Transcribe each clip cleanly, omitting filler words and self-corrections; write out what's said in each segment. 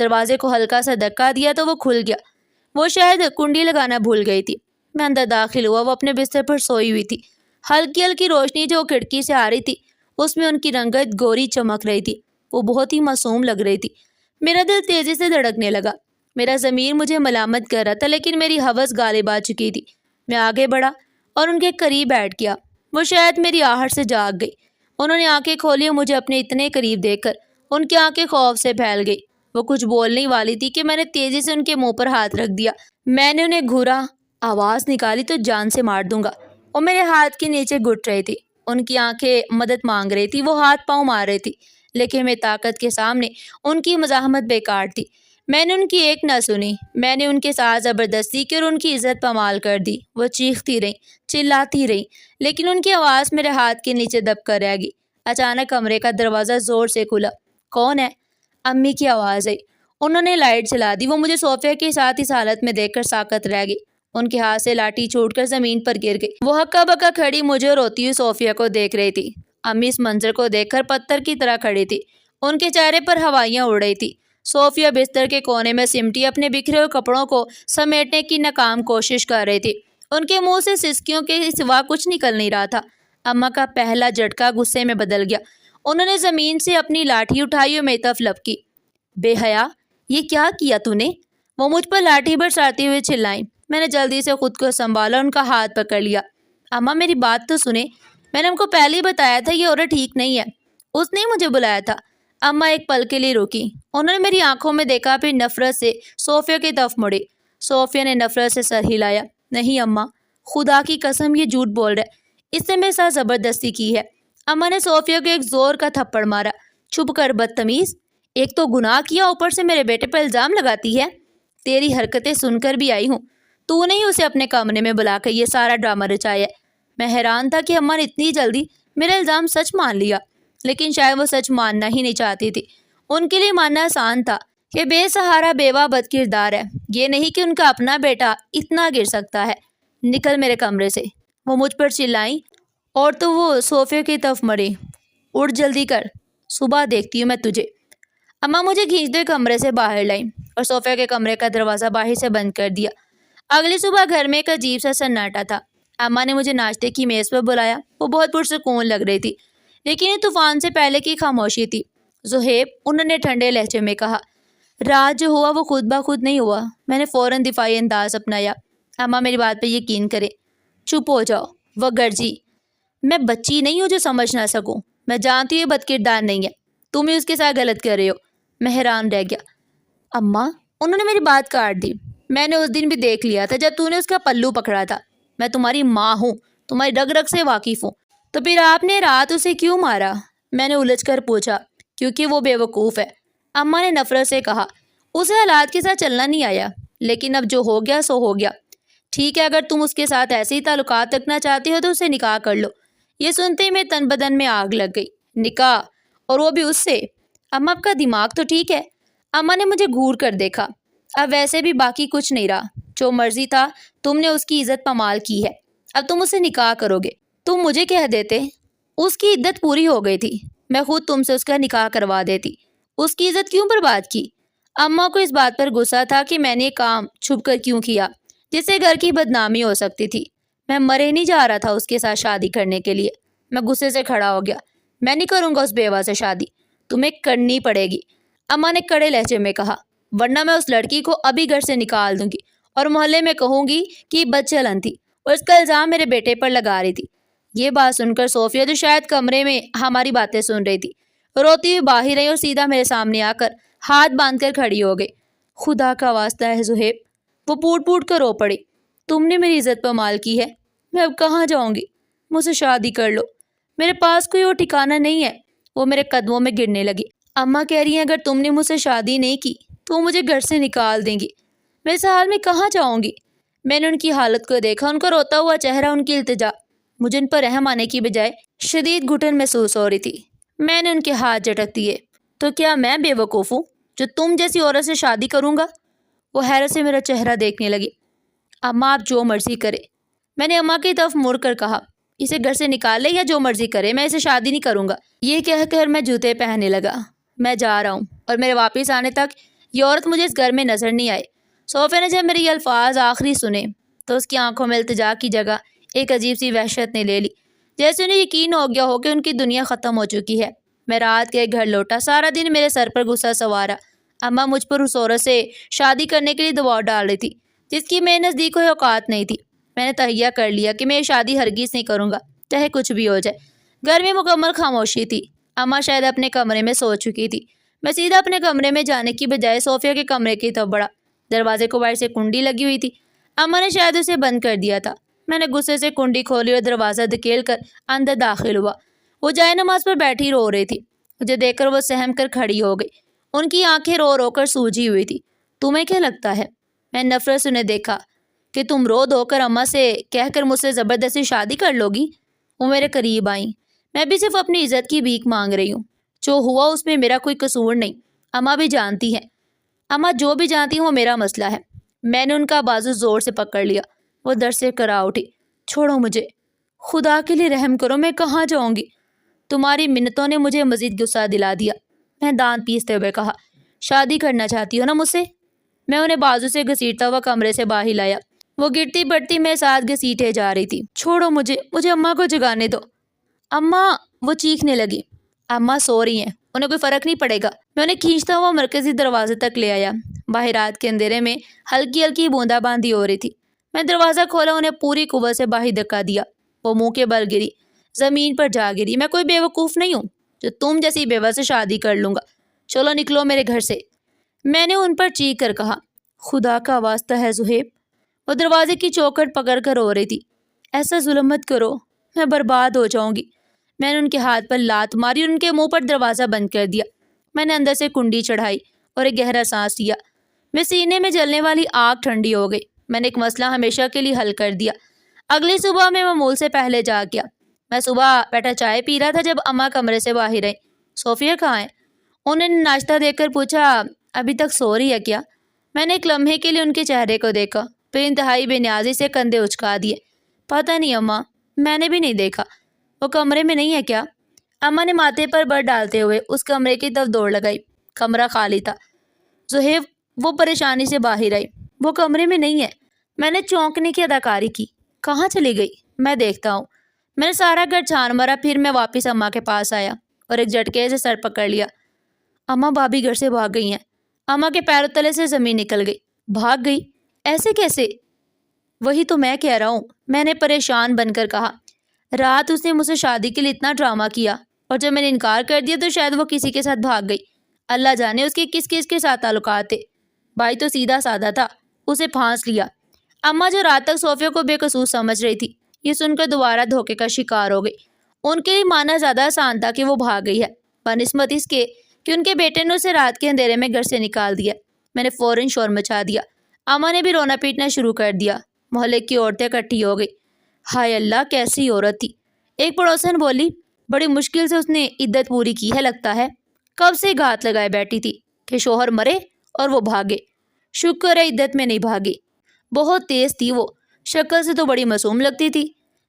دروازے کو ہلکا سا دھکا دیا تو وہ کھل گیا۔ وہ شاید کنڈی لگانا بھول گئی تھی۔ میں اندر داخل ہوا، وہ اپنے بستر پر سوئی ہوئی تھی۔ ہلکی ہلکی روشنی جو کھڑکی سے آ رہی تھی اس میں ان کی رنگت گوری چمک رہی تھی۔ وہ بہت ہی معصوم لگ رہی تھی۔ میرا دل تیزی سے دھڑکنے لگا۔ میرا ضمیر مجھے ملامت کر رہا تھا لیکن میری ہوس غالب آ چکی تھی۔ میں آگے بڑھا اور ان کے قریب بیٹھ گیا۔ وہ شاید میری آہٹ سے جاگ گئی۔ انہوں نے آنکھیں کھولی اور مجھے اپنے اتنے قریب دیکھ کر ان کی آنکھیں خوف سے پھیل گئی۔ وہ کچھ بولنے والی تھی کہ میں نے تیزی سے ان کے منہ پر ہاتھ رکھ دیا۔ میں نے انہیں گھورا، آواز نکالی تو جان سے مار دوں گا۔ وہ میرے ہاتھ کے نیچے گھٹ رہی تھی۔ ان کی آنکھیں مدد مانگ رہی تھی، وہ ہاتھ پاؤں مار رہی تھی، لیکن میں طاقت کے سامنے ان کی مزاحمت بیکار تھی۔ میں نے ان کی ایک نہ سنی۔ میں نے ان کے ساتھ زبردستی کی اور ان کی عزت پامال کر دی۔ وہ چیختی رہیں، چلاتی رہیں، لیکن ان کی آواز میرے ہاتھ کے نیچے دب کر رہ گئی۔ اچانک کمرے کا دروازہ زور سے کھلا۔ کون ہے؟ امی کی آواز آئی۔ انہوں نے لائٹ جلا دی۔ وہ مجھے صوفیہ کے ساتھ اس حالت میں دیکھ کر ساکت رہ گئی۔ ان کے ہاتھ سے لاٹھی چھوٹ کر زمین پر گر گئی۔ وہ ہکا بکا کھڑی مجھے اور روتی ہوئی صوفیہ کو دیکھ رہی تھی۔ امی اس منظر کو دیکھ کر پتھر کی طرح کھڑی تھی۔ ان کے چہرے پر ہوائیاں اڑ رہی تھی۔ صوفیہ بستر کے کونے میں سمٹی اپنے بکھرے ہوئے کپڑوں کو سمیٹنے کی ناکام کوشش کر رہی تھی۔ ان کے منہ سے سسکیوں کے سوا کچھ نکل نہیں رہا تھا۔ اماں کا پہلا جھٹکا غصے میں بدل گیا۔ انہوں نے زمین سے اپنی لاٹھی اٹھائی اور میری طرف لپکی۔ بے حیا، یہ کیا کیا تو نے؟ وہ مجھ پر لاٹھی برساتی ہوئے چلائیں۔ میں نے جلدی سے خود کو سنبھالا، ان کا ہاتھ پکڑ لیا۔ اماں میری بات تو سنیں، میں نے ہم کو پہلے ہی بتایا تھا یہ عورت ٹھیک نہیں ہے۔ اس نے مجھے بلایا تھا۔ اماں ایک پل کے لیے رکی۔ انہوں نے میری آنکھوں میں دیکھا، پھر نفرت سے صوفیہ کی طرف مڑی۔ صوفیہ نے نفرت سے سر ہلایا۔ نہیں اماں، خدا کی قسم یہ جھوٹ بول رہا ہے، اس نے میرے ساتھ زبردستی کی ہے۔ اماں نے صوفیہ کو ایک زور کا تھپڑ مارا۔ چھپ کر بدتمیز، ایک تو گناہ کیا، اوپر سے میرے بیٹے پر الزام لگاتی ہے۔ تیری حرکتیں سن کر بھی آئی ہوں۔ تو نے ہی اسے اپنے کمرے میں بلا کر یہ سارا ڈرامہ رچایا ہے۔ میں حیران تھا کہ اماں نے اتنی جلدی میرا الزام سچ مان لیا، لیکن شاید وہ سچ ماننا ہی نہیں چاہتی تھی۔ ان کے لیے ماننا آسان تھا کہ بے سہارا بیوہ بد کردار ہے، یہ نہیں کہ ان کا اپنا بیٹا اتنا گر سکتا ہے۔ نکل میرے کمرے سے، وہ مجھ پر چلائیں اور تو وہ صوفیہ کی طرف مڑی۔ اٹھ جلدی کر، صبح دیکھتی ہوں میں تجھے۔ اماں مجھے کھینچتے کمرے سے باہر لائیں اور صوفیہ کے کمرے کا دروازہ باہر سے بند کر دیا۔ اگلی صبح گھر میں ایک عجیب سا سناٹا تھا۔ اماں نے مجھے ناشتے کی میز پر بلایا۔ وہ بہت پرسکون لگ رہی تھی، لیکن یہ طوفان سے پہلے کی خاموشی تھی۔ زہیب، انہوں نے ٹھنڈے لہجے میں کہا، رات جو ہوا وہ خود بخود نہیں ہوا۔ میں نے فوراً دفاعی انداز اپنایا۔ اماں میری بات پہ یقین کرے۔ چپ ہو جاؤ، وہ گرجی۔ میں بچی نہیں ہوں جو سمجھ نہ سکوں۔ میں جانتی ہوں یہ بد کردار نہیں ہے، تم ہی اس کے ساتھ غلط کر رہے ہو۔ میں حیران رہ گیا۔ اماں، انہوں نے میری بات کاٹ دی۔ میں نے اس دن بھی دیکھ لیا تھا جب تو نے اس کا پلو پکڑا تھا۔ میں تمہاری ماں ہوں، تمہاری رگ رگ سے واقف ہوں۔ تو پھر آپ نے رات اسے کیوں مارا؟ میں نے الجھ کر پوچھا۔ کیونکہ وہ بے وقوف ہے، اماں نے نفرت سے کہا۔ اسے حالات کے ساتھ چلنا نہیں آیا، لیکن اب جو ہو گیا سو ہو گیا۔ ٹھیک ہے، اگر تم اس کے ساتھ ایسے ہی تعلقات رکھنا چاہتی ہو تو اسے نکاح کر لو۔ یہ سنتے ہی میں تن بدن میں آگ لگ گئی۔ نکاح؟ اور وہ بھی اس سے؟ اماں آپ کا دماغ تو ٹھیک ہے؟ اماں نے مجھے گھور کر دیکھا۔ اب ویسے بھی باقی کچھ نہیں رہا، جو مرضی تھا تم نے اس کی عزت پامال کی ہے، اب تم اسے نکاح کرو گے۔ تم مجھے کہہ دیتے، اس کی عدت پوری ہو گئی تھی، میں خود تم سے اس کا نکاح کروا دیتی۔ اس کی عزت کیوں برباد کی؟ اماں کو اس بات پر غصہ تھا کہ میں نے یہ کام چھپ کر کیوں کیا، جس سے گھر کی بدنامی ہو سکتی تھی۔ میں مرے نہیں جا رہا تھا اس کے ساتھ شادی کرنے کے لیے۔ میں غصے سے کھڑا ہو گیا۔ میں نہیں کروں گا اس بیوہ سے شادی، تمہیں کرنی پڑے گی، اماں نے کڑے لہجے میں کہا، ورنہ میں اس لڑکی کو ابھی گھر سے نکال دوں گی اور محلے میں کہوں گی کہ یہ بد چلن تھی اور اس کا الزام میرے بیٹے پر لگا رہی تھی۔ یہ بات سن کر صوفیہ، جو شاید کمرے میں ہماری باتیں سن رہی تھی، روتی ہوئی باہر آئی اور سیدھا میرے سامنے آ کر ہاتھ باندھ کر کھڑی ہو گئی۔ خدا کا واسطہ ہے زہیب، وہ پوٹ پوٹ کر رو پڑی، تم نے میری عزت پامال کی ہے، میں اب کہاں جاؤں گی؟ مجھ سے شادی کر لو، میرے پاس کوئی اور ٹھکانہ نہیں ہے۔ وہ میرے قدموں میں گرنے لگی۔ اماں کہہ رہی ہیں اگر تم نے مجھ سے شادی نہیں کی تو وہ مجھے گھر سے نکال دیں گی، میں اس حال میں کہاں جاؤں گی؟ میں نے ان کی حالت کو دیکھا، ان کا روتا ہوا چہرہ، ان کی التجا۔ مجھے ان پر رحم آنے کی بجائے شدید گھٹن محسوس ہو رہی تھی۔ میں نے ان کے ہاتھ جھٹک دیے۔ تو کیا میں بے وقوف ہوں جو تم جیسی عورت سے شادی کروں گا؟ وہ حیرت سے میرا چہرہ دیکھنے لگی۔ اماں آپ جو مرضی کرے، میں نے اماں کی طرف مڑ کر کہا، اسے گھر سے نکالے یا جو مرضی کرے، میں اسے شادی نہیں کروں گا۔ یہ کہہ کر میں جوتے پہننے لگا۔ میں جا رہا ہوں اور میرے واپس آنے تک یہ عورت مجھے اس گھر میں نظر نہیں آئے۔ صوفیہ نے جب میرے یہ الفاظ آخری سنے تو اس کی آنکھوں میں التجا کی جگہ ایک عجیب سی وحشت نے لے لی، جیسے انہیں یقین ہو گیا ہو کہ ان کی دنیا ختم ہو چکی ہے۔ میں رات کے گھر لوٹا، سارا دن میرے سر پر غصہ سوارا۔ اماں مجھ پر اس عورت سے شادی کرنے کے لیے دباؤ ڈال رہی تھی جس کی میرے نزدیک کوئی اوقات نہیں تھی۔ میں نے تہیہ کر لیا کہ میں یہ شادی ہرگز نہیں کروں گا، چاہے کچھ بھی ہو جائے۔ گھر میں مکمل خاموشی تھی۔ اماں شاید اپنے کمرے میں سو چکی تھی۔ میں سیدھا اپنے کمرے میں جانے کی بجائے صوفیہ کے کمرے کی طرف بڑھا۔ دروازے کو باہر سے کنڈی لگی ہوئی تھی، اماں نے شاید اسے بند کر دیا تھا۔ میں نے غصے سے کنڈی کھولی اور دروازہ دھکیل کر اندر داخل ہوا۔ وہ جائے نماز پر بیٹھی رو رہی تھی۔ مجھے دیکھ کر وہ سہم کر کھڑی ہو گئی۔ ان کی آنکھیں رو رو کر سوجی ہوئی تھی۔ تمہیں کیا لگتا ہے؟ میں نفرت سے انہیں دیکھا کہ تم رو دھو کر اماں سے کہہ کر مجھ سے زبردستی شادی کر لو گی؟ وہ میرے قریب آئیں۔ میں بھی صرف اپنی عزت کی بھیک مانگ رہی ہوں۔ جو ہوا اس میں میرا کوئی قصور نہیں۔ اماں بھی جانتی ہیں۔ اماں جو بھی جانتی ہیں وہ میرا مسئلہ ہے۔ میں نے ان کا بازو زور سے پکڑ لیا۔ وہ در سے کرا اٹھی۔ چھوڑو مجھے، خدا کے لیے رحم کرو، میں کہاں جاؤں گی؟ تمہاری منتوں نے مجھے مزید غصہ دلا دیا۔ میں دانت پیستے ہوئے کہا، شادی کرنا چاہتی ہو نا مجھ سے؟ میں انہیں بازو سے گھسیٹتا ہوا کمرے سے باہر لایا۔ وہ گرتی پڑتی میرے ساتھ گھسیٹے جا رہی تھی۔ چھوڑو مجھے اماں کو جگانے دو۔ اماں، وہ چیخنے لگی۔ اماں سو رہی ہیں، انہیں کوئی فرق نہیں پڑے گا۔ میں انہیں کھینچتا ہوا مرکزی دروازے تک لے آیا۔ باہر رات کے اندھیرے میں ہلکی ہلکی بوندا باندی ہو رہی تھی۔ میں دروازہ کھولا، انہیں پوری قوت سے باہر دھکا دیا۔ وہ منہ کے بل گری، زمین پر جا گری۔ میں کوئی بیوقوف نہیں ہوں جو تم جیسی بیوہ سے شادی کر لوں گا۔ چلو نکلو میرے گھر سے، میں نے ان پر چیخ کر کہا۔ خدا کا واسطہ ہے زہیب، وہ دروازے کی چوکھٹ پکڑ کر رو رہی تھی۔ ایسا ظلم مت کرو، میں برباد ہو جاؤں گی۔ میں نے ان کے ہاتھ پر لات ماری اور ان کے منہ پر دروازہ بند کر دیا۔ میں نے اندر سے کنڈی چڑھائی اور ایک گہرا سانس لیا۔ میں سینے میں جلنے والی آگ ٹھنڈی ہو گئی۔ میں نے ایک مسئلہ ہمیشہ کے لیے حل کر دیا۔ اگلی صبح میں معمول سے پہلے جا گیا۔ میں صبح بیٹھا چائے پی رہا تھا جب اماں کمرے سے باہر آئیں۔ صوفیہ کہاں ہے؟ انہوں نے ناشتہ دے کر پوچھا۔ ابھی تک سو رہی ہے کیا؟ میں نے ایک لمحے کے لیے ان کے چہرے کو دیکھا، پھر انتہائی بے نیازی سے کندھے اچکا دیے۔ پتہ نہیں اماں، میں نے بھی نہیں دیکھا۔ وہ کمرے میں نہیں ہے کیا؟ اماں نے ماتھے پر بر ڈالتے ہوئے اس کمرے کی طرف دوڑ لگائی۔ کمرہ خالی تھا۔ زہیب، وہ پریشانی سے باہر آئی، وہ کمرے میں نہیں ہے۔ میں نے چونکنے کی اداکاری کی۔ کہاں چلی گئی؟ میں دیکھتا ہوں۔ میں نے سارا گھر چھان مارا، پھر میں واپس اماں کے پاس آیا اور ایک جھٹکے سے سر پکڑ لیا۔ اماں بھابھی گھر سے بھاگ گئی ہیں۔ اماں کے پیروں تلے سے زمین نکل گئی۔ بھاگ گئی؟ ایسے کیسے؟ وہی تو میں کہہ رہا ہوں، میں نے پریشان بن کر کہا۔ رات اس نے مجھ سے شادی کے لیے اتنا ڈرامہ کیا اور جب میں نے انکار کر دیا تو شاید وہ کسی کے ساتھ بھاگ گئی۔ اللہ جانے اس کے کس کس کے ساتھ تعلقات تھے۔ بھائی تو سیدھا سادہ تھا، اسے پھانس لیا۔ اماں جو رات تک صوفیہ کو بے قصور سمجھ رہی تھی، یہ سن کر دوبارہ دھوکے کا شکار ہو گئی۔ ان کے لیے ماننا زیادہ آسان تھا کہ وہ بھاگ گئی ہے، بنسبت اس کے کہ ان کے بیٹے نے اسے رات کے اندھیرے میں گھر سے نکال دیا۔ میں نے فوراً شور مچا دیا۔ اماں نے بھی رونا پیٹنا شروع کر دیا۔ محلے کی عورتیں اکٹھی ہو گئی۔ ہائے اللہ، کیسی عورت تھی! ایک پڑوسن بولی، بڑی مشکل سے اس نے عدت پوری کی ہے لگتا ہے۔ کب سے گھات لگائے بیٹھی تھی کہ شوہر مرے اور وہ بھاگے۔ شکر ہے عدت میں نہیں بھاگی۔ بہت تیز تھی وہ، شکل سے تو بڑی معصوم لگتی تھی۔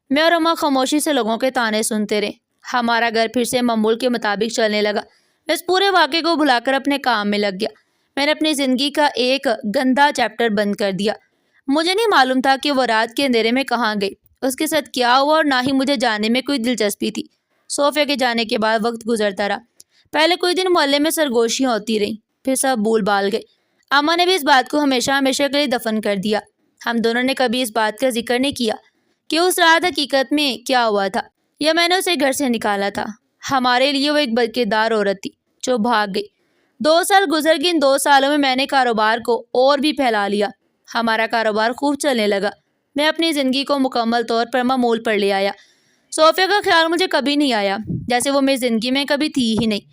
میں اور اماں خاموشی سے لوگوں کے طعنے سنتے رہے۔ ہمارا گھر پھر سے معمول کے مطابق چلنے لگا۔ میں اس پورے واقعے کو بھلا کر اپنے کام میں لگ گیا۔ میں نے اپنی زندگی کا ایک گندا چیپٹر بند کر دیا۔ مجھے نہیں معلوم تھا کہ وہ رات کے اندھیرے میں کہاں گئی، اس کے ساتھ کیا ہوا، اور نہ ہی مجھے جاننے میں کوئی دلچسپی تھی۔ صوفیہ کے جانے کے بعد وقت گزرتا رہا۔ پہلے کچھ دن محلے میں سرگوشیاں ہوتی رہیں، پھر سب بھول بھال گئے۔ اماں نے بھی اس بات کو ہمیشہ ہمیشہ کے لیے دفن کر دیا۔ ہم دونوں نے کبھی اس بات کا ذکر نہیں کیا کہ اس رات حقیقت میں کیا ہوا تھا، یا میں نے اسے گھر سے نکالا تھا۔ ہمارے لیے وہ ایک بدکردار عورت تھی جو بھاگ گئی۔ 2 سال گزر گئے۔ ان 2 سالوں میں نے کاروبار کو اور بھی پھیلا لیا۔ ہمارا کاروبار خوب چلنے لگا۔ میں اپنی زندگی کو مکمل طور پر معمول پر لے آیا۔ صوفیہ کا خیال مجھے کبھی نہیں آیا، جیسے وہ میری زندگی میں کبھی تھی ہی نہیں۔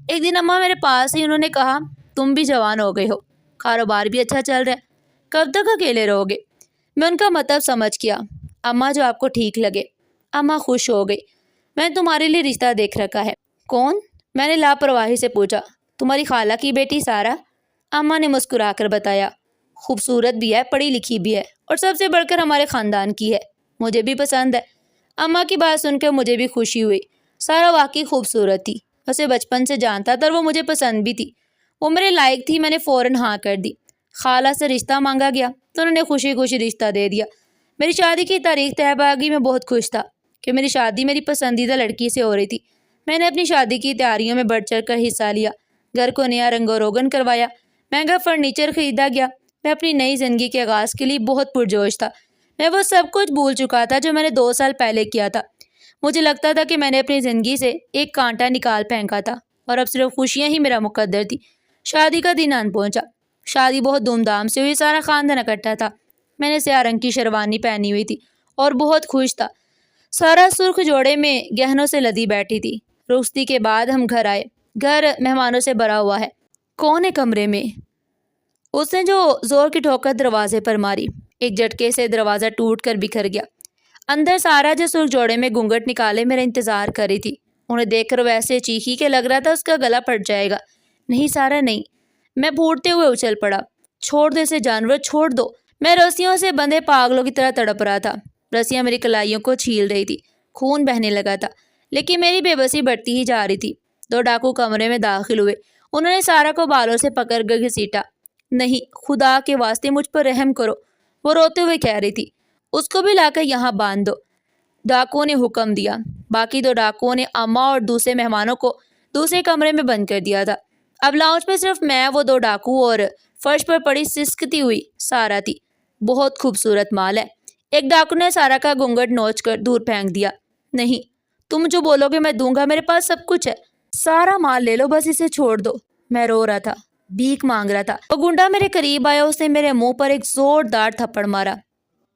ایک دن اماں میرے پاس ہی، انہوں نے کہا، تم بھی جوان ہو گئے ہو، کاروبار بھی اچھا چل رہا ہے، کب تک اکیلے رہو گے؟ میں ان کا مطلب سمجھ گیا۔ اماں، جو آپ کو ٹھیک لگے۔ اماں خوش ہو گئی۔ میں نے تمہارے لیے رشتہ دیکھ رکھا ہے۔ کون؟ میں نے لاپرواہی سے پوچھا۔ تمہاری خالہ کی بیٹی سارہ۔ اماں نے مسکرا کر بتایا۔ خوبصورت بھی ہے، پڑھی لکھی بھی ہے، اور سب سے بڑھ کر ہمارے خاندان کی ہے۔ مجھے بھی پسند ہے۔ اماں کی بات سن کر مجھے بھی خوشی ہوئی۔ سارہ واقعی خوبصورت تھی۔ اسے بچپن سے جانتا تھا اور وہ مجھے پسند بھی تھی۔ وہ میرے لائق تھی، میں نے فوراً ہاں کر دی۔ خالہ سے رشتہ مانگا گیا تو انہوں نے خوشی خوشی رشتہ دے دیا۔ میری شادی کی تاریخ طے پا گئی۔ میں بہت خوش تھا کہ میری شادی میری پسندیدہ لڑکی سے ہو رہی تھی۔ میں نے اپنی شادی کی تیاریوں میں بڑھ چڑھ کر حصہ لیا، گھر کو نیا رنگ و روگن کروایا، مہنگا فرنیچر خریدا گیا۔ میں اپنی نئی زندگی کے آغاز کے لیے بہت پرجوش تھا۔ میں وہ سب کچھ بھول چکا تھا جو میں نے 2 سال پہلے کیا تھا۔ مجھے لگتا تھا کہ میں نے اپنی زندگی سے ایک کانٹا نکال پھینکا تھا اور اب صرف خوشیاں ہی میرا مقدر تھی۔ شادی کا دن آن پہنچا۔ شادی بہت دھوم دھام سے ہوئی، سارا خاندان اکٹھا تھا۔ میں نے سیاہ رنگ کی شیروانی پہنی ہوئی تھی اور بہت خوش تھا۔ سارا سرخ جوڑے میں گہنوں سے لدی بیٹھی تھی۔ رخصتی کے بعد ہم گھر آئے۔ گھر مہمانوں سے بھرا ہوا ہے۔ کون ہے کمرے میں؟ اس نے جو زور کی ٹھوکر دروازے پر ماری، ایک جھٹکے سے دروازہ ٹوٹ کر بکھر گیا۔ اندر سارا جو سرخ جوڑے میں گھونگھٹ نکالے میرا انتظار کر رہی تھی۔ انہیں دیکھ کر ویسے چیخی کہ لگ رہا تھا اس کا گلا پھٹ جائے گا۔ نہیں سارا نہیں، میں پھوٹتے ہوئے اچھل پڑا۔ چھوڑ دو اسے جانور، چھوڑ دو۔ میں رسیوں سے بندھے پاگلوں کی طرح تڑپ رہا تھا۔ رسیاں میری کلائیوں کو چھیل رہی تھی، خون بہنے لگا تھا، لیکن میری بے بسی بڑھتی ہی جا رہی تھی۔ 2 ڈاکو کمرے میں داخل ہوئے۔ انہوں نے سارا کو بالوں سے پکڑ کر گھسیٹا۔ نہیں، خدا کے واسطے مجھ پر رحم کرو، وہ روتے ہوئے کہہ رہی تھی۔ اس کو بھی لا کر یہاں باندھ دو، ڈاکوؤں نے حکم دیا۔ باقی 2 ڈاکوؤں نے اماں اور دوسرے مہمانوں کو دوسرے کمرے میں بند کر دیا تھا۔ اب لاؤنج میں صرف میں، وہ 2 ڈاکو اور فرش پر پڑی سسکتی ہوئی سارا تھی۔ بہت خوبصورت مال ہے۔ ایک ڈاکو نے سارا کا گھونگھٹ نوچ کر دور پھینک دیا۔ نہیں، تم جو بولو گے میں دوں گا، میرے پاس سب کچھ ہے۔ سارا مال لے لو، بس اسے چھوڑ دو۔ میں رو رہا تھا، بھیک مانگ رہا تھا۔ وہ گنڈا میرے قریب آیا، اس نے میرے منہ پر ایک زوردار تھپڑ مارا۔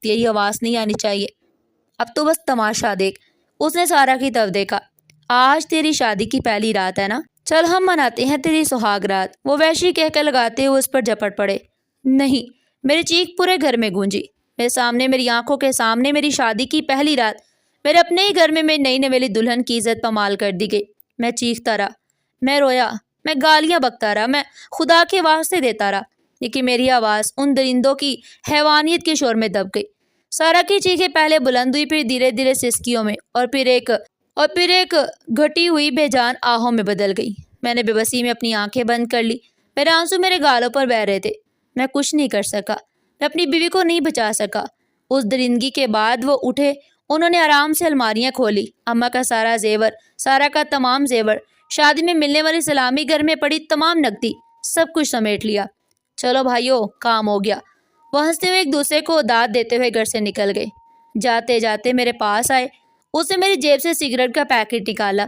تیری آواز نہیں آنی چاہیے، اب تو بس تماشا دیکھ۔ اس نے سارا کی طرف دیکھا۔ آج تیری شادی کی پہلی رات ہے نا، چل ہم مناتے ہیں تیری سہاگ رات۔ وہ وحشی کہہ کر لگاتے ہوئے اس پر جپٹ پڑے۔ نہیں، میری چیخ پورے گھر میں گونجی۔ میرے سامنے، میری آنکھوں کے سامنے میری شادی کی پہلی رات، میرے اپنے ہی گھر میں میری نئی نویلی دلہن کی عزت پامال کر دی گئی۔ میں چیختا رہا، میں رویا، میں گالیاں بکتا رہا، میں خدا کے واسطے دیتا رہا، لیکن میری آواز ان درندوں کی حیوانیت کے شور میں دب گئی۔ سارا کی چیخیں پہلے بلند ہوئی، پھر دھیرے دھیرے سسکیوں میں اور پھر ایک گھٹی ہوئی بے جان آہوں میں بدل گئی۔ میں نے بے بسی میں اپنی آنکھیں بند کر لی۔ میرے آنسو میرے گالوں پر بہہ رہے تھے۔ میں کچھ نہیں کر سکا، میں اپنی بیوی کو نہیں بچا سکا۔ اس درندگی کے بعد وہ اٹھے، انہوں نے آرام سے الماریاں کھولی، اماں کا سارا زیور، سارا کا تمام زیور، شادی میں ملنے والی سلامی، گھر میں پڑی تمام نقدی، سب کچھ سمیٹ لیا۔ چلو بھائیو، کام ہو گیا۔ وہ ہنستے ہوئے ایک دوسرے کو داد دیتے ہوئے گھر سے نکل گئے۔ جاتے جاتے میرے پاس آئے۔ اس نے میری جیب سے سگریٹ کا پیکٹ نکالا،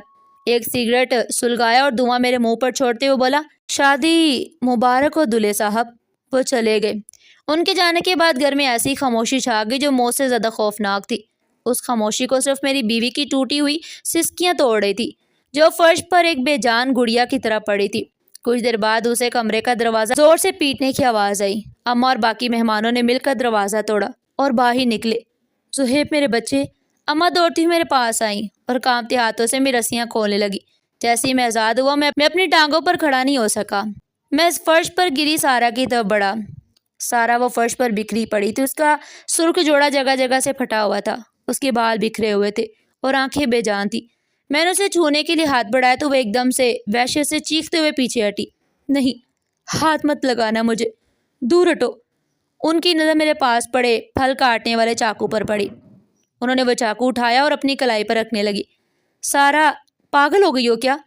ایک سگریٹ سلگایا اور دھواں میرے منہ پر چھوڑتے ہوئے بولا، شادی مبارک ہو دلہے صاحب۔ وہ چلے گئے۔ ان کے جانے کے بعد گھر میں ایسی خاموشی چھا گئی جو موت سے زیادہ خوفناک تھی۔ اس خاموشی کو صرف میری بیوی کی ٹوٹی ہوئی سسکیاں توڑ رہی تھی، جو فرش پر ایک بے جان گڑیا کی طرح پڑی تھی۔ کچھ دیر بعد اسے کمرے کا دروازہ زور سے پیٹنے کی آواز آئی۔ اماں اور باقی مہمانوں نے مل کر دروازہ توڑا اور باہر نکلے۔ زہیب میرے بچے، اماں دوڑتی ہوئی میرے پاس آئیں اور کانپتے ہاتھوں سے میری رسیاں کھولنے لگی۔ جیسے ہی میں آزاد ہوا، میں اپنی ٹانگوں پر کھڑا نہیں ہو سکا۔ میں اس فرش پر گری سارا کی طرف بڑھا۔ سارا وہ فرش پر بکھری پڑی تھی، اس کا سرخ جوڑا جگہ جگہ سے پھٹا ہوا تھا، اس کے بال بکھرے ہوئے تھے اور آنکھیں بے جان تھی۔ میں نے اسے چھونے کے لیے ہاتھ بڑھایا تو وہ ایک دم سے وحشت سے چیختے ہوئے پیچھے ہٹی۔ نہیں، ہاتھ مت لگانا مجھے، دور ہٹو۔ ان کی نظر میرے پاس پڑے پھل کاٹنے والے چاقو پر پڑی۔ انہوں نے وہ چاقو اٹھایا اور اپنی کلائی پر رکھنے لگی۔ سارا، پاگل ہو گئی ہو کیا؟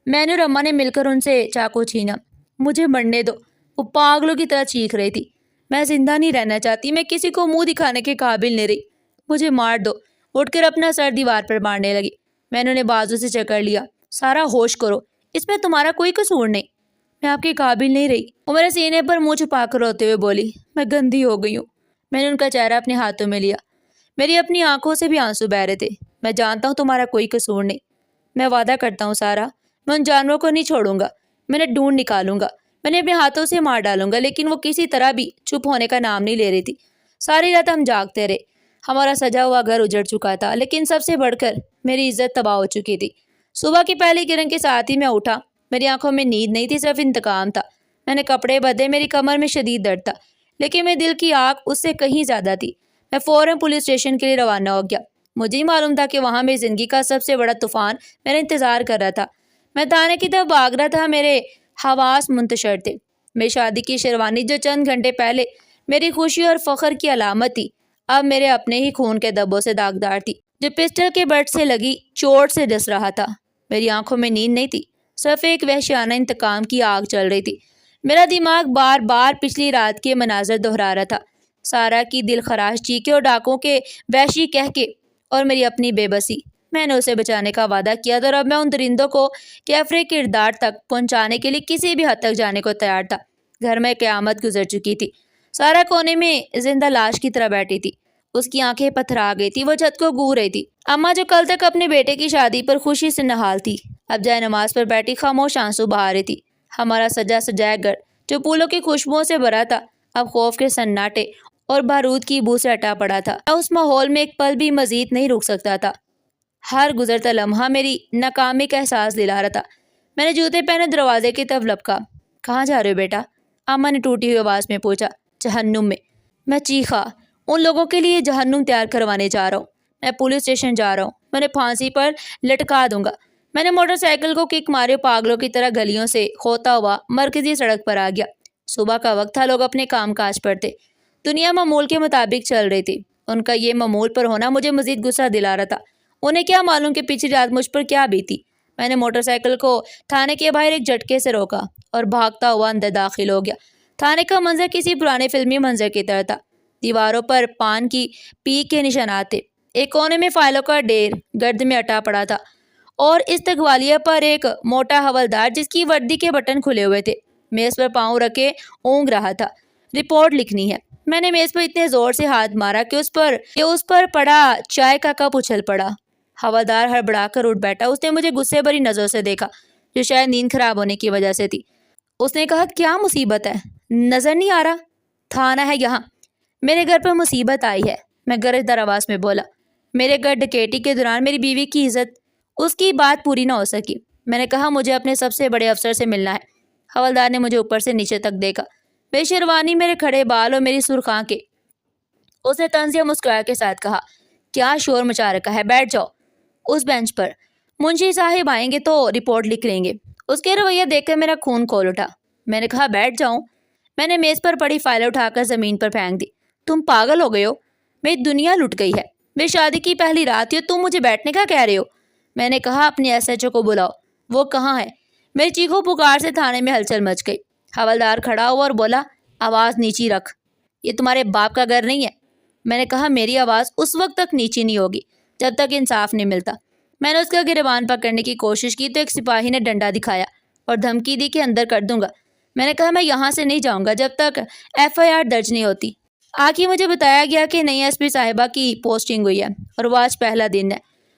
میں نے اور اماں نے مل کر ان سے چاقو چھینا۔ مجھے مرنے دو، وہ پاگلوں کی طرح چیخ رہی تھی۔ میں زندہ نہیں رہنا چاہتی، میں کسی کو منہ دکھانے کے قابل نہیں رہی، مجھے مار دو۔ اٹھ کر اپنا سر دیوار پر مارنے لگی۔ میں نے انہیں بازو سے جکڑ لیا۔ سارا، ہوش کرو، اس میں تمہارا کوئی قصور نہیں، میں آپ کے قابل نہیں رہی۔ وہ میرے سینے پر منہ چھپا کر روتے ہوئے بولی، میں گندی ہو گئی ہوں۔ میں نے ان کا چہرہ اپنے ہاتھوں میں لیا، میری اپنی آنکھوں سے بھی آنسو بہہ رہے تھے۔ میں جانتا ہوں تمہارا کوئی قصور نہیں، میں وعدہ کرتا ہوں سارا، میں ان جانوروں کو نہیں چھوڑوں گا، میں نے ڈھونڈ نکالوں گا، میں نے اپنے ہاتھوں سے مار ڈالوں گا۔ لیکن وہ کسی طرح بھی چپ ہونے کا نام نہیں لے رہی تھی۔ ساری رات ہم جاگتے رہے۔ ہمارا سجا ہوا گھر اجڑ چکا تھا، لیکن سب سے بڑھ کر میری عزت تباہ ہو چکی تھی۔ صبح کی پہلی کرن کے ساتھ ہی میں اٹھا۔ میری آنکھوں میں نیند نہیں تھی، صرف انتقام تھا۔ میں نے کپڑے بدلے، میری کمر میں شدید درد تھا، لیکن میرے دل کی آگ اس سے کہیں زیادہ تھی۔ میں فوراً پولیس اسٹیشن کے لیے روانہ ہو گیا۔ مجھے ہی معلوم تھا کہ وہاں میری زندگی کا سب سے بڑا طوفان میرا انتظار کر رہا تھا۔ میں تھانے کی طرف بھاگ رہا تھا، میرے حواس منتشر تھے۔ میری شادی کی شیروانی جو چند گھنٹے پہلے میری خوشی اور فخر کی علامت تھی، اب میرے اپنے ہی خون کے دھبوں سے داغدار تھی، جو پسٹل کے بٹ سے لگی چوٹ سے ڈس رہا تھا۔ میری آنکھوں میں نیند نہیں تھی، صرف ایک وحشیانہ انتقام کی آگ چل رہی تھی۔ میرا دماغ بار بار پچھلی رات کے مناظر دہرا رہا تھا، سارا کی دل خراش چیخیں اور ڈاکوں کے وحشی کہکے، اور میری اپنی بے بسی۔ میں نے اسے بچانے کا وعدہ کیا تھا اور اب میں ان درندوں کو کیفرے کردار تک پہنچانے کے لیے کسی بھی حد تک جانے کو تیار تھا۔ گھر میں قیامت گزر چکی تھی۔ سارا کونے میں زندہ لاش کی طرح بیٹھی تھی، اس کی آنکھیں پتھرا گئی تھی، وہ چھت کو گو رہی تھی۔ اماں جو کل تک اپنے بیٹے کی شادی پر خوشی سے نہال تھی، اب جائے نماز پر بیٹھی خاموش آنسو بہا رہی تھی۔ ہمارا سجا سجایا گھر جو پھولوں کی خوشبوؤں سے بھرا تھا، اب خوف کے سناٹے اور بارود کی بو سے اٹا پڑا تھا۔ میں اس ماحول میں ایک پل بھی مزید نہیں رک سکتا تھا۔ ہر گزرتا لمحہ میری ناکامی کا احساس دلا رہا تھا۔ میں نے جوتے پہنے دروازے کی طرف لپکا۔ کہاں جا رہے ہو بیٹا؟ اماں نے ٹوٹی ہوئی آواز میں پوچھا۔ جہنم میں، میں چیخا۔ ان لوگوں کے لیے جہنم تیار کروانے جا رہا ہوں۔ میں پولیس اسٹیشن جا رہا ہوں، میں انہیں پھانسی پر لٹکا دوں گا۔ میں نے موٹر سائیکل کو کک مارے پاگلوں کی طرح گلیوں سے ہوتا ہوا مرکزی سڑک پر آ گیا۔ صبح کا وقت تھا، لوگ اپنے کام کاج پر تھے، دنیا معمول کے مطابق چل رہی تھی۔ ان کا یہ معمول پر ہونا مجھے مزید غصہ دلا رہا تھا۔ انہیں کیا معلوم کہ پچھلی رات مجھ پر کیا بیتی۔ میں نے موٹر سائیکل کو تھانے کے باہر ایک جھٹکے سے روکا اور بھاگتا ہوا اندر داخل ہو گیا۔ تھانے کا منظر کسی پرانے فلمی منظر کی طرح تھا۔ دیواروں پر پان کی پیک کے نشانات تھے، ایک کونے میں فائلوں کا ڈھیر گرد میں اٹا پڑا تھا، اور استقبالیہ پر ایک موٹا حوالدار جس کی وردی کے بٹن کھلے ہوئے تھے میز پر پاؤں رکھے اونگ رہا تھا۔ رپورٹ لکھنی ہے۔ میں نے میز پر اتنے زور سے ہاتھ مارا کہ اس پر پڑا چائے کا کپ اچھل پڑا۔ حوالدار ہڑبڑا کر اٹھ بیٹھا۔ اس نے مجھے غصے بھری نظروں سے دیکھا، جو شاید نیند خراب ہونے کی وجہ سے تھی۔ اس نے کہا، کیا مصیبت ہے؟ نظر نہیں آ رہا؟ تھانہ ہے یہاں، میرے گھر پر مصیبت آئی ہے، میں گرجدار آواز میں بولا۔ میرے گھر ڈکیتی کے دوران میری بیوی کی عزت، اس کی بات پوری نہ ہو سکی۔ میں نے کہا، مجھے اپنے سب سے بڑے افسر سے ملنا ہے۔ حوالدار نے مجھے اوپر سے نیچے تک دیکھا، میری شیروانی، میرے کھڑے بال اور میری سرخ آنکھیں۔ اس نے طنز یا مسکراہٹ کے ساتھ کہا، کیا شور مچا رکھا ہے؟ بیٹھ جاؤ اس بینچ پر، منشی صاحب آئیں گے تو رپورٹ لکھ لیں گے۔ اس کے رویہ دیکھ کر میرا خون کھول اٹھا۔ میں نے کہا، بیٹھ جاؤں؟ میں نے میز پر پڑی فائل اٹھا کر زمین پر پھینک دی۔ تم پاگل ہو گئے ہو؟ میری دنیا لٹ گئی ہے، میری شادی کی پہلی رات ہے، تم مجھے بیٹھنے کا کہہ رہے ہو؟ میں نے کہا، اپنے ایس ایچ او کو بلاؤ۔ وہ کہاں ہے؟ میری چیخوں پکار سے تھانے میں ہلچل مچ گئی۔ حوالدار کھڑا ہوا اور بولا، آواز نیچی رکھ، یہ تمہارے باپ کا گھر نہیں ہے۔ میں نے کہا، میری آواز اس وقت تک نیچی نہیں ہوگی جب تک انصاف نہیں ملتا۔ میں نے اس کا گریبان پکڑنے کی کوشش کی تو ایک سپاہی نے ڈنڈا دکھایا اور دھمکی دی کہ اندر کر دوں گا۔ میں نے کہا، میں یہاں سے نہیں جاؤں گا جب تک ایف آئی آر درج نہیں ہوتی۔ آگے مجھے بتایا گیا کہ نئی ایس پی صاحبہ کی پوسٹنگ ہوئی ہے اور وہ آج پہلا دن ہے۔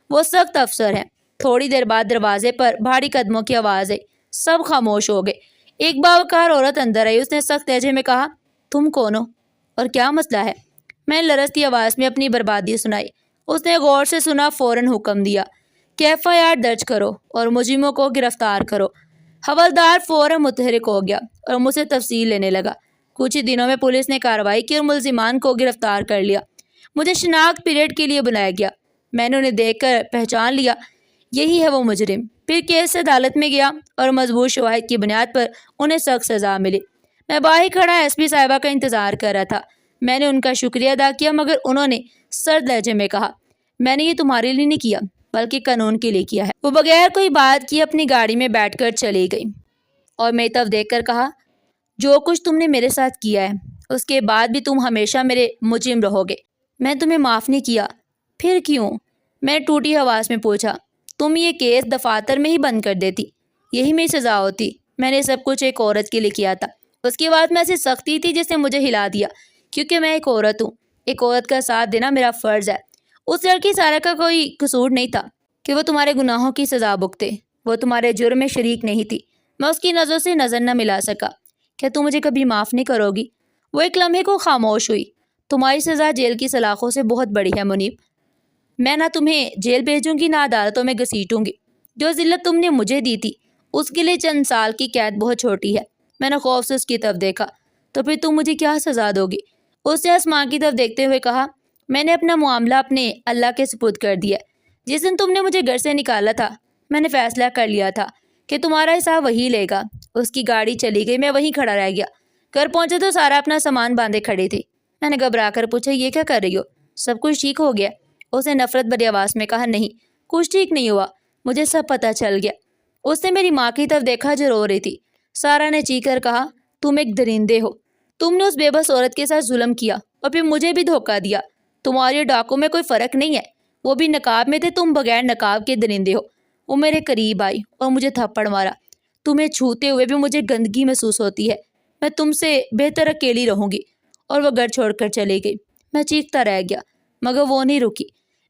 وہ سخت افسر ہیں۔ تھوڑی دیر بعد دروازے پر بھاری قدموں کی آواز آئی، سب خاموش ہو گئے۔ ایک باوقار عورت اندر آئی، اس نے سخت لہجے میں کہا، تم کون ہو اور کیا مسئلہ ہے؟ میں لرزتی آواز میں اپنی بربادی سنائی۔ اس نے غور سے سنا، فوراً حکم دیا کہ ایف آئی آر درج کرو اور مجرموں کو گرفتار کرو۔ حوالدار فوراً متحرک ہو گیا اور مجھ سے تفصیل لینے لگا۔ کچھ ہی دنوں میں پولیس نے کارروائی کی اور ملزمان کو گرفتار کر لیا۔ مجھے شناخت پیریڈ کے لیے بلایا گیا۔ میں نے انہیں دیکھ کر پہچان لیا، یہی ہے وہ مجرم۔ پھر کیس عدالت میں گیا اور مضبوط شواہد کی بنیاد پر انہیں سخت سزا ملی۔ میں باہر کھڑا ایس پی صاحبہ کا انتظار کر رہا تھا۔ میں نے ان کا شکریہ ادا کیا، مگر انہوں نے سرد لہجے میں کہا، میں نے یہ تمہارے لیے نہیں کیا بلکہ قانون کے لیے کیا ہے۔ وہ بغیر کوئی بات کی اپنی گاڑی میں بیٹھ کر چلی گئی اور میری طرف دیکھ کر کہا، جو کچھ تم نے میرے ساتھ کیا ہے اس کے بعد بھی تم ہمیشہ میرے مجرم رہو گے۔ میں تمہیں معاف نہیں کیا۔ پھر کیوں؟ میں نے ٹوٹی آواز میں پوچھا۔ تم یہ کیس دفاتر میں ہی بند کر دیتی، یہی میری سزا ہوتی۔ میں نے سب کچھ ایک عورت کے لیے کیا تھا۔ اس کی بات میں ایسی سختی تھی جس نے مجھے ہلا دیا، کیونکہ میں ایک عورت ہوں۔ ایک عورت کا ساتھ دینا میرا فرض ہے۔ اس لڑکی سارا کا کوئی قصور نہیں تھا کہ وہ تمہارے گناہوں کی سزا بھگتے۔ وہ تمہارے جرم میں شریک نہیں تھی۔ میں اس کی نظروں سے نظر نہ ملا سکا۔ کیا تم مجھے کبھی معاف نہیں کرو گی؟ وہ ایک لمحے کو خاموش ہوئی۔ تمہاری سزا جیل کی سلاخوں سے بہت بڑی ہے منیب۔ میں نہ تمہیں جیل بھیجوں گی، نہ عدالتوں میں گھسیٹوں گی۔ جو ذلت تم نے مجھے دی تھی اس کے لیے چند سال کی قید بہت چھوٹی ہے۔ میں نے خوف سے اس کی طرف دیکھا۔ تو پھر تم مجھے کیا سزا دو گی؟ اس نے آسمان کی طرف دیکھتے ہوئے کہا، میں نے اپنا معاملہ اپنے اللہ کے سپرد کر دیا۔ جس دن تم نے مجھے گھر سے نکالا تھا میں نے فیصلہ کر لیا تھا کہ تمہارا حساب وہی لے گا۔ اس کی گاڑی چلی گئی، میں وہیں کھڑا رہ گیا۔ گھر پہنچا تو سارا اپنا سامان باندھے کھڑی تھی۔ میں نے گھبرا کر پوچھا، یہ کیا کر رہی ہو؟ سب کچھ ٹھیک ہو گیا؟ اس نے نفرت بھری آواز میں کہا، نہیں، کچھ ٹھیک نہیں ہوا، مجھے سب پتہ چل گیا۔ اس نے میری ماں کی طرف دیکھا جو رو رہی تھی۔ سارا نے چیخ کر کہا، تم ایک درندے ہو، تم نے اس بے بس عورت کے ساتھ ظلم کیا اور پھر مجھے بھی دھوکہ دیا۔ تمہاری ڈاکو میں کوئی فرق نہیں ہے، وہ بھی نقاب میں تھے، تم بغیر نقاب کے درندے ہو۔ وہ میرے قریب آئی اور مجھے تھپڑ مارا۔ تمہیں چھوتے ہوئے بھی مجھے گندگی محسوس ہوتی ہے، میں تم سے بہتر اکیلی رہوں گی۔ اور وہ گھر چھوڑ کر چلی گئی۔ میں چیختا رہ گیا مگر وہ نہیں رکی۔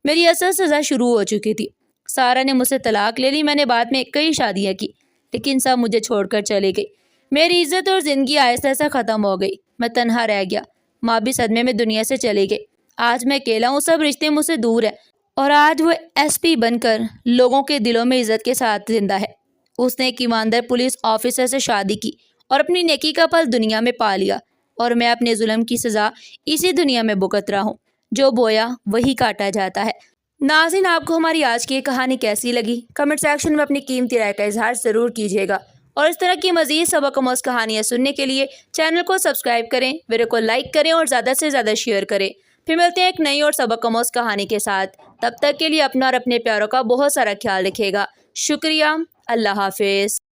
میری اصل سزا شروع ہو چکی تھی۔ سارا نے مجھ سے طلاق لے لی، میں نے بعد میں کئی شادیاں کی، لیکن سب مجھے چھوڑ کر چلی گئی۔ میری عزت اور زندگی آہستہ آہستہ ختم ہو گئی، میں تنہا رہ گیا۔ ماں بھی صدمے میں دنیا سے چلی گئی۔ آج میں اکیلا ہوں، سب رشتے مجھ سے دور ہیں، اور آج وہ ایس پی بن کر لوگوں کے دلوں میں عزت کے ساتھ زندہ ہے۔ اس نے ایک ایماندار پولیس آفیسر سے شادی کی اور اپنی نیکی کا پھل دنیا میں پا لیا، اور میں اپنے ظلم کی سزا اسی دنیا میں بھگت رہا ہوں۔ جو بویا وہی کاٹا جاتا ہے۔ ناظرین، آپ کو ہماری آج کی یہ کہانی کیسی لگی؟ کمنٹ سیکشن میں اپنی قیمتی رائے کا اظہار ضرور کیجیے گا، اور اس طرح کی مزید سبق آموز کہانیاں سننے کے لیے چینل کو سبسکرائب کریں، ویڈیو کو لائک کریں اور زیادہ سے زیادہ شیئر کریں۔ پھر ملتے ہیں ایک نئی اور سبق آموز کہانی کے ساتھ۔ تب تک کے لیے اپنا اور اپنے پیاروں کا بہت سارا خیال رکھیے گا۔ شکریہ۔ اللہ حافظ۔